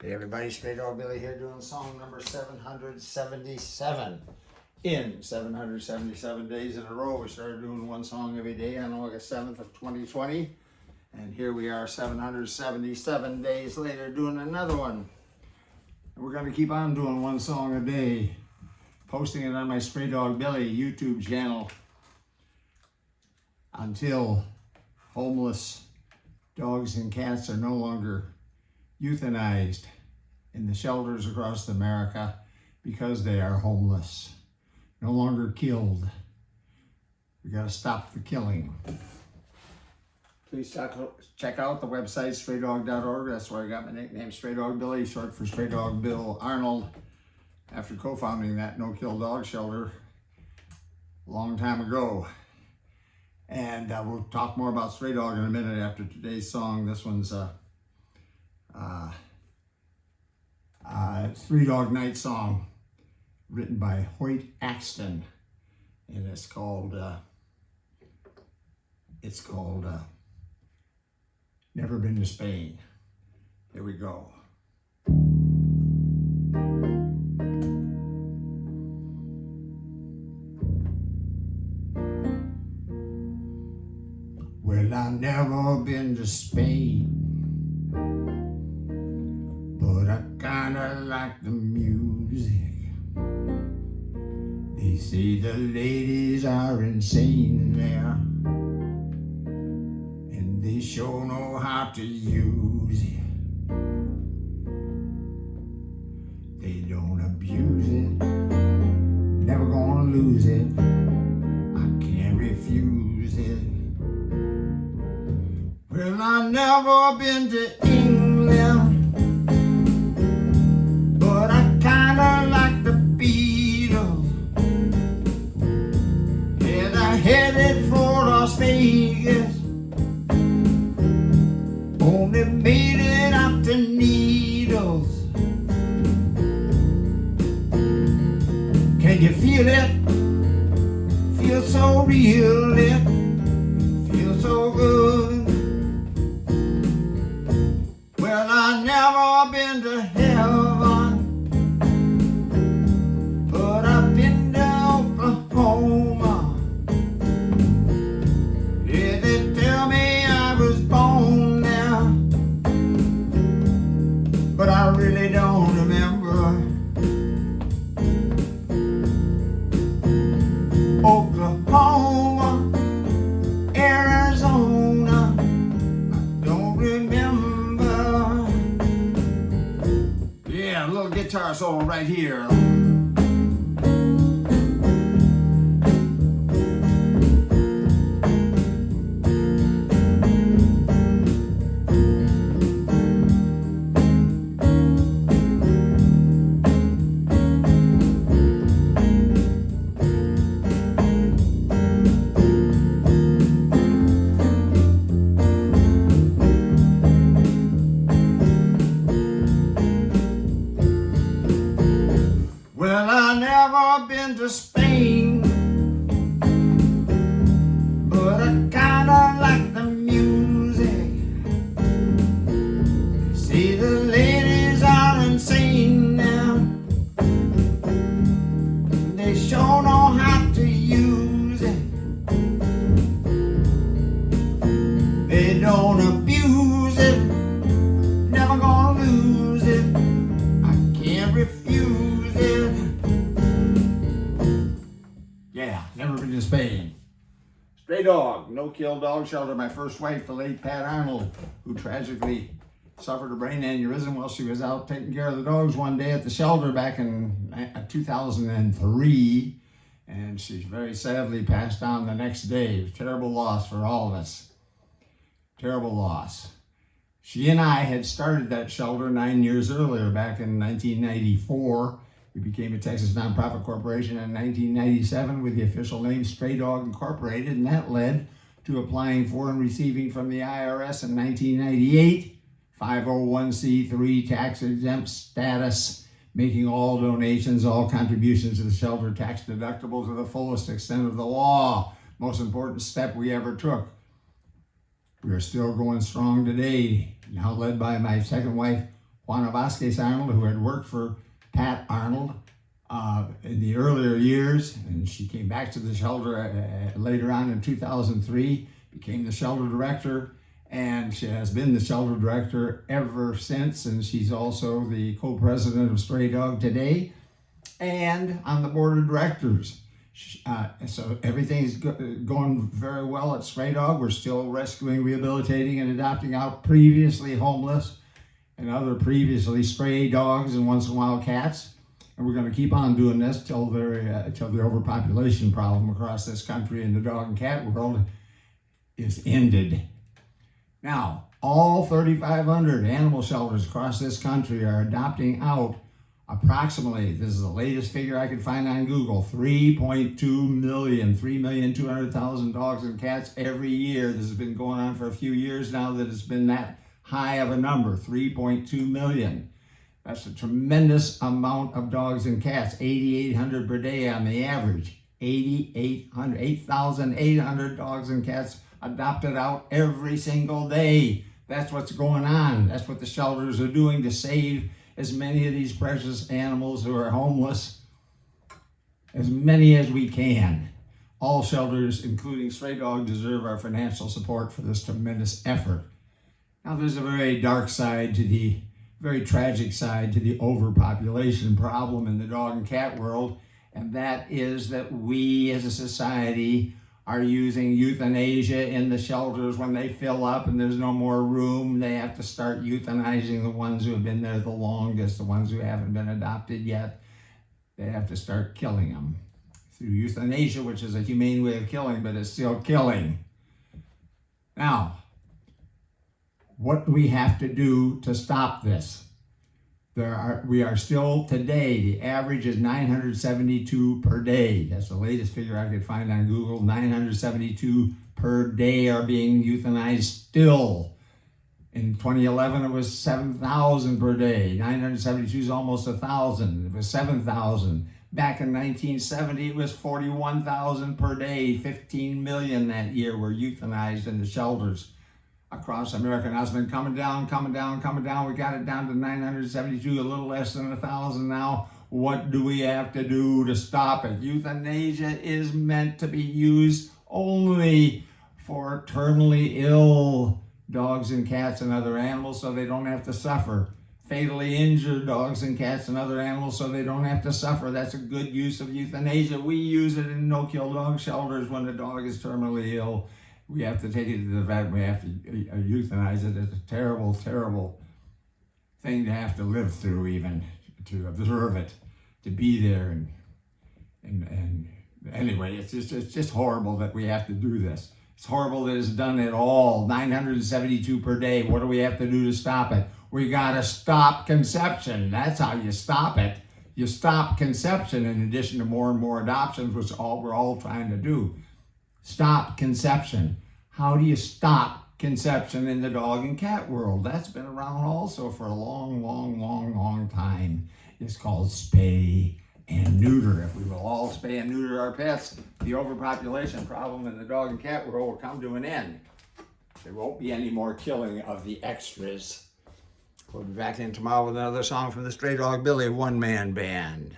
Hey everybody, Straydog Billy here doing song number 777. In 777 days in a row, we started doing one song every day on August 7th of 2020. And here we are 777 days later doing another one. And we're going to keep on doing one song a day, posting it on my Straydog Billy YouTube channel until homeless dogs and cats are no longer euthanized in the shelters across America because they are homeless, no longer killed. We got to stop the killing. Please check out the website straydog.org. That's where I got my nickname, Straydog Billy, short for Straydog Bill Arnold, after co-founding that no-kill dog shelter a long time ago. And we'll talk more about Straydog in a minute after today's song. This one's Three Dog Night song written by Hoyt Axton, and it's called Never Been to Spain. Here we go. Well, I've never been to Spain, but I kinda like the music. They say the ladies are insane there, and they sure know how to use it. They don't abuse it, never gonna lose it. I can't refuse it. Well, I've never been to England, but I kinda like the Beatles. And I headed for Las Vegas, only made it out to Needles. Can you feel it? Feels so real, it feels so good. Well, I've never been to heaven, but I've been to Oklahoma. Yeah, they tell me I was born there, but I really don't remember. Oklahoma, Arizona, I don't remember. Yeah, a little guitar solo right here. Well, I've never been to Spain, but I kinda like the music. See, the ladies are insane now, they sure know how to use it. They don't abuse it, never gonna lose it. I can't refuse it. Yeah, never been to Spain. Straydog, no-kill dog shelter. My first wife, the late Pat Arnold, who tragically suffered a brain aneurysm while she was out taking care of the dogs one day at the shelter back in 2003. And she very sadly passed on the next day. It was a terrible loss for all of us. Terrible loss. She and I had started that shelter 9 years earlier, back in 1994. We became a Texas nonprofit corporation in 1997 with the official name Straydog Incorporated, and that led to applying for and receiving from the IRS in 1998 501c3 tax-exempt status, making all donations, all contributions to the shelter tax deductible to the fullest extent of the law. Most important step we ever took. We are still going strong today, now led by my second wife, Juana Vasquez Arnold, who had worked for Pat Arnold in the earlier years, and she came back to the shelter later on in 2003, became the shelter director, and she has been the shelter director ever since, and she's also the co-president of Straydog today, and on the board of directors. So everything's going very well at Straydog. We're still rescuing, rehabilitating, and adopting out previously homeless and other previously stray dogs and once in a while cats. And we're going to keep on doing this till the overpopulation problem across this country in the dog and cat world is ended. Now, all 3,500 animal shelters across this country are adopting out approximately, this is the latest figure I could find on Google, 3.2 million, 3,200,000 dogs and cats every year. This has been going on for a few years now that it's been that high of a number, 3.2 million. That's a tremendous amount of dogs and cats, 8,800 per day on the average. 8,800 dogs and cats adopted out every single day. That's what's going on. That's what the shelters are doing to save as many of these precious animals who are homeless, as many as we can. All shelters, including Straydog, deserve our financial support for this tremendous effort. Now, there's a very dark side to the, very tragic side to the overpopulation problem in the dog and cat world, and that is that we as a society are using euthanasia in the shelters. When they fill up and there's no more room, they have to start euthanizing the ones who have been there the longest, the ones who haven't been adopted yet. They have to start killing them through euthanasia, which is a humane way of killing, but it's still killing. Now, what do we have to do to stop this? We are still today, the average is 972 per day. That's the latest figure I could find on Google. 972 per day are being euthanized still. In 2011, it was 7,000 per day. 972 is almost 1,000. It was 7,000. Back in 1970, it was 41,000 per day. 15 million that year were euthanized in the shelters across America. Now it's been coming down. We got it down to 972, a little less than 1,000 now. What do we have to do to stop it? Euthanasia is meant to be used only for terminally ill dogs and cats and other animals so they don't have to suffer. Fatally injured dogs and cats and other animals so they don't have to suffer. That's a good use of euthanasia. We use it in no-kill dog shelters when the dog is terminally ill. We have to take it to the vet. We have to euthanize it. It's a terrible, terrible thing to have to live through, even to observe it, to be there. And anyway, it's just horrible that we have to do this. It's horrible that it's done at all. 972 per day. What do we have to do to stop it? We got to stop conception. That's how you stop it. You stop conception in addition to more and more adoptions, which we're all trying to do. Stop conception. How do you stop conception in the dog and cat world? That's been around also for a long time. It's called spay and neuter. If we will all spay and neuter our pets, the overpopulation problem in the dog and cat world will come to an end. There won't be any more killing of the extras. We'll be back in tomorrow with another song from the Straydog Billy one-man band.